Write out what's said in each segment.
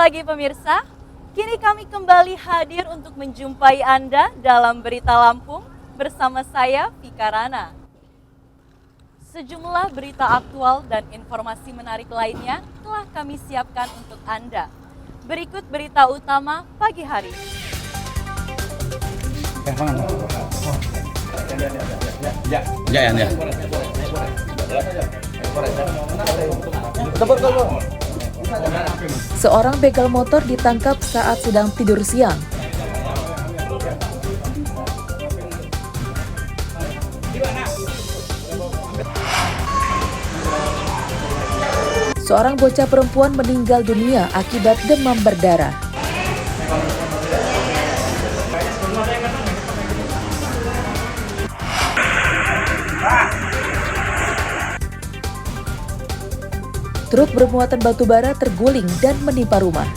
pagi pemirsa, kini kami kembali hadir untuk menjumpai Anda dalam Berita Lampung bersama saya, Vika Rana. Sejumlah berita aktual dan informasi menarik lainnya telah kami siapkan untuk Anda. Berikut berita utama pagi hari. Seorang begal motor ditangkap saat sedang tidur siang. Seorang bocah perempuan meninggal dunia akibat demam berdarah. Truk bermuatan batu bara terguling dan menimpa rumah.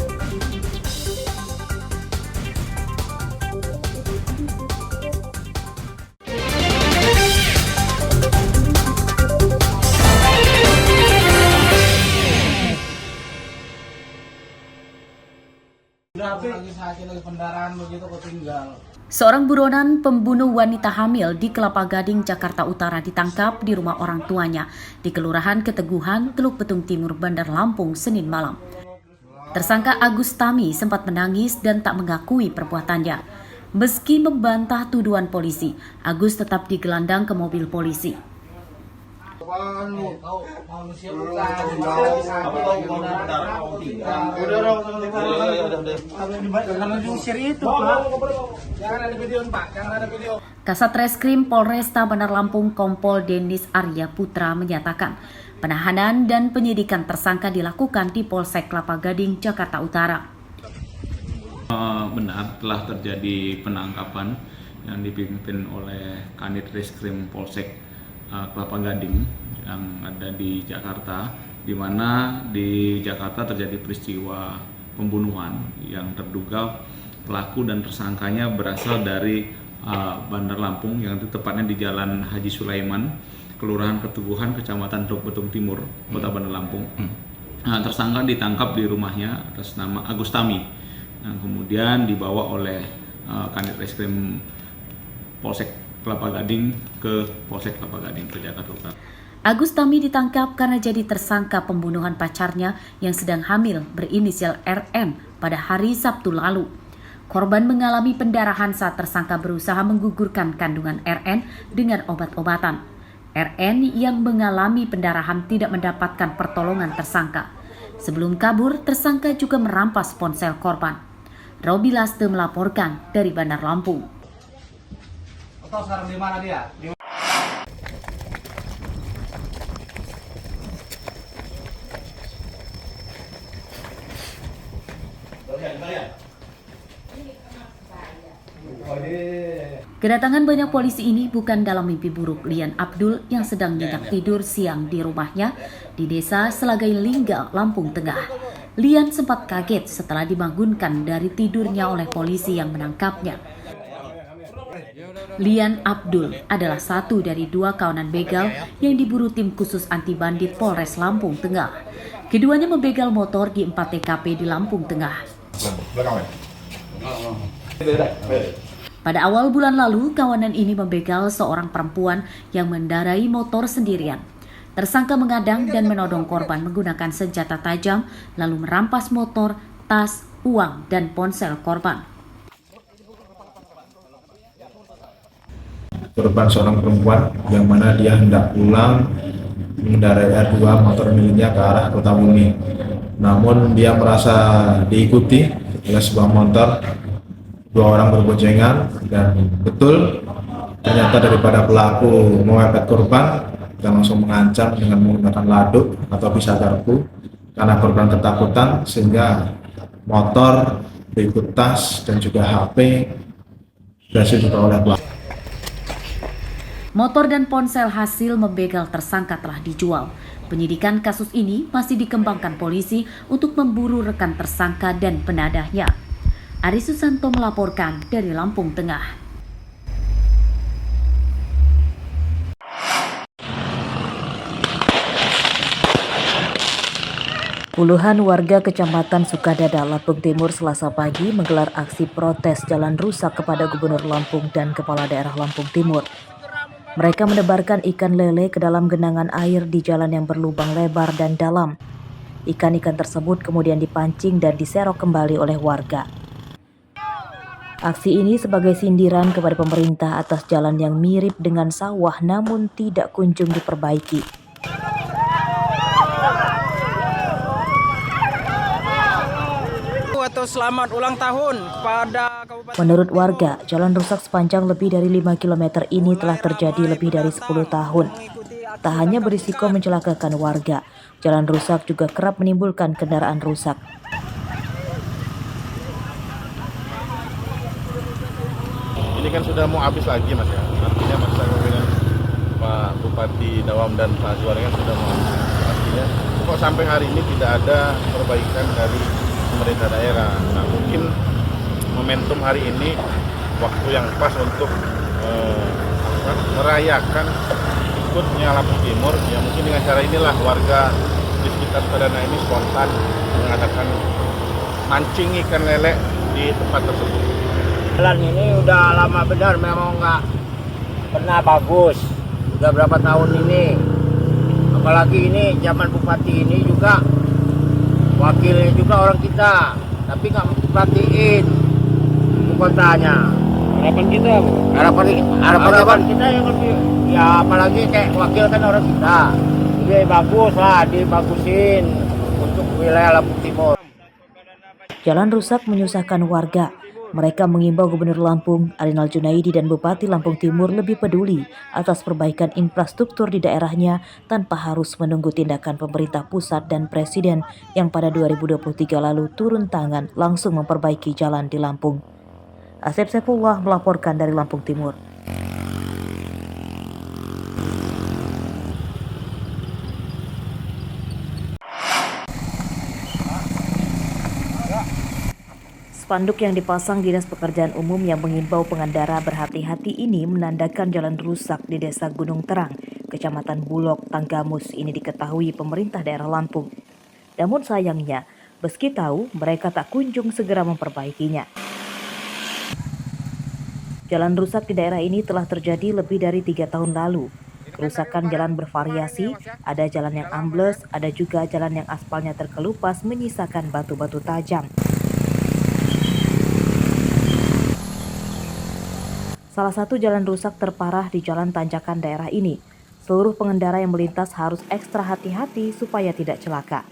Seorang buronan pembunuh wanita hamil di Kelapa Gading, Jakarta Utara ditangkap di rumah orang tuanya di Kelurahan Keteguhan, Teluk Betung Timur, Bandar Lampung, Senin malam. Tersangka Agus Tami sempat menangis dan tak mengakui perbuatannya. Meski membantah tuduhan polisi, Agus tetap digelandang ke mobil polisi. Kasat Reskrim Polresta Bandar Lampung Kompol Denis Arya Putra menyatakan penahanan dan penyidikan tersangka dilakukan di Polsek Kelapa Gading, Jakarta Utara. Benar telah terjadi penangkapan yang dipimpin oleh Kanit Reskrim Polsek Kelapa Gading yang ada di Jakarta, di mana di Jakarta terjadi peristiwa pembunuhan yang terduga pelaku dan tersangkanya berasal dari Bandar Lampung, yang itu tepatnya di Jalan Haji Sulaiman, Kelurahan Keteguhan, Kecamatan Teluk Betung Timur, Kota Bandar Lampung. Tersangka ditangkap di rumahnya atas nama Agus Tami, yang kemudian dibawa oleh Kanit Reskrim Polsek Kelapa Gading ke Polsek Kelapa Gading ke Jakarta Utara. Agus Tami ditangkap karena jadi tersangka pembunuhan pacarnya yang sedang hamil berinisial RN pada hari Sabtu lalu. Korban mengalami pendarahan saat tersangka berusaha menggugurkan kandungan RN dengan obat-obatan. RN yang mengalami pendarahan tidak mendapatkan pertolongan tersangka. Sebelum kabur, tersangka juga merampas ponsel korban. Robi Laste melaporkan dari Bandar Lampung. Tahu sekarang di mana dia? Kedatangan banyak polisi ini bukan dalam mimpi buruk Lian Abdul yang sedang nyenyak tidur siang di rumahnya di Desa Selagai Lingga, Lampung Tengah. Lian sempat kaget setelah dibangunkan dari tidurnya oleh polisi yang menangkapnya. Lian Abdul adalah satu dari dua kawanan begal yang diburu tim khusus anti bandit Polres Lampung Tengah. Keduanya membegal motor di 4 TKP di Lampung Tengah. Pada awal bulan lalu, kawanan ini membegal seorang perempuan yang mengendarai motor sendirian. Tersangka mengadang dan menodong korban menggunakan senjata tajam, lalu merampas motor, tas, uang, dan ponsel korban. Korban seorang perempuan yang mana dia hendak pulang mengendarai R2 motor miliknya ke arah Kota Bumi. Namun dia merasa diikuti oleh sebuah motor, dua orang berboncengan, dan betul ternyata daripada pelaku mewepet korban dan langsung mengancam dengan menggunakan laduk atau pisau garpu karena korban ketakutan, sehingga motor, berikut tas dan juga HP berhasil diperoleh pelaku. Motor dan ponsel hasil membegal tersangka telah dijual. Penyidikan kasus ini masih dikembangkan polisi untuk memburu rekan tersangka dan penadahnya. Ari Susanto melaporkan dari Lampung Tengah. Puluhan warga Kecamatan Sukadada, Lampung Timur Selasa pagi menggelar aksi protes jalan rusak kepada Gubernur Lampung dan Kepala Daerah Lampung Timur. Mereka menebarkan ikan lele ke dalam genangan air di jalan yang berlubang lebar dan dalam. Ikan-ikan tersebut kemudian dipancing dan diserok kembali oleh warga. Aksi ini sebagai sindiran kepada pemerintah atas jalan yang mirip dengan sawah namun tidak kunjung diperbaiki. Atau selamat ulang tahun kepada Kabupaten. Menurut warga, jalan rusak sepanjang lebih dari 5 km ini telah terjadi lebih dari 10 tahun. Tak hanya berisiko mencelakakan warga, jalan rusak juga kerap menimbulkan kendaraan rusak. Ini kan sudah mau habis lagi Mas ya, artinya masa dengan Pak Bupati Dawam dan Pak Juara kan sudah mau habis. Artinya kok sampai hari ini tidak ada perbaikan dari pemerintah daerah. Nah mungkin momentum hari ini waktu yang pas untuk merayakan ikutnya Lampung Timur. Ya mungkin dengan cara inilah warga di sekitar Sukadana ini spontan mengadakan mancing ikan lele di tempat tersebut. Jalan ini udah lama benar, memang nggak pernah bagus. Udah berapa tahun ini. Apalagi ini zaman Bupati ini juga wakilnya juga orang kita, tapi nggak perhatiin ibu kotanya. Harapan kita yang lebih, ya apalagi kayak wakil kan orang kita. Jadi bagus lah, dibagusin untuk wilayah Lampung Timur. Jalan rusak menyusahkan warga. Mereka mengimbau Gubernur Lampung, Arinal Junaidi dan Bupati Lampung Timur lebih peduli atas perbaikan infrastruktur di daerahnya tanpa harus menunggu tindakan pemerintah pusat dan Presiden yang pada 2023 lalu turun tangan langsung memperbaiki jalan di Lampung. Asep Saifullah melaporkan dari Lampung Timur. Spanduk yang dipasang Dinas Pekerjaan Umum yang mengimbau pengendara berhati-hati ini menandakan jalan rusak di Desa Gunung Terang, Kecamatan Bulog, Tanggamus ini diketahui pemerintah daerah Lampung. Namun sayangnya, meski tahu, mereka tak kunjung segera memperbaikinya. Jalan rusak di daerah ini telah terjadi lebih dari 3 tahun lalu. Kerusakan jalan bervariasi, ada jalan yang ambles, ada juga jalan yang aspalnya terkelupas menyisakan batu-batu tajam. Salah satu jalan rusak terparah di jalan tanjakan daerah ini. Seluruh pengendara yang melintas harus ekstra hati-hati supaya tidak celaka.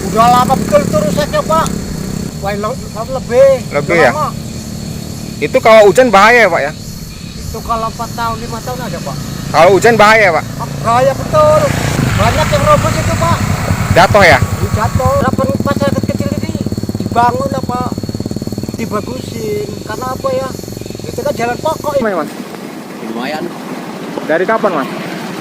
Udah lama betul itu rusaknya Pak. Lebih ya? Lama. Itu kalau hujan bahaya ya Pak ya? Itu kalau 4 tahun, 5 tahun ada Pak. Kalau hujan bahaya Pak? Bahaya betul. Banyak yang robot itu Pak. Jatuh ya? Jatuh. Harapan masyarakat kecil ini dibangun apa? Dibagusin. Karena apa ya? Itu kan jalan pokok ini. Mas? Lumayan. Dari kapan Mas?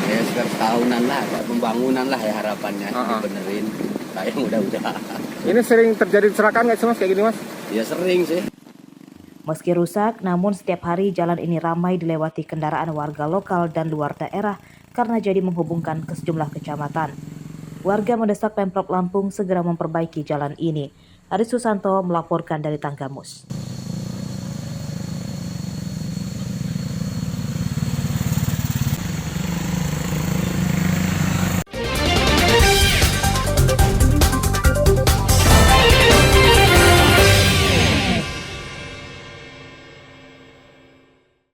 Ya sekitar tahunan lah, pembangunan lah ya harapannya. Dibenerin. Kayak mudah-mudahan. Ini sering terjadi kecelakaan nggak sih Mas kayak gini Mas? Ya sering sih. Meski rusak, namun setiap hari jalan ini ramai dilewati kendaraan warga lokal dan luar daerah karena jadi menghubungkan ke sejumlah kecamatan. Warga mendesak Pemprov Lampung segera memperbaiki jalan ini. Aris Susanto melaporkan dari Tanggamus.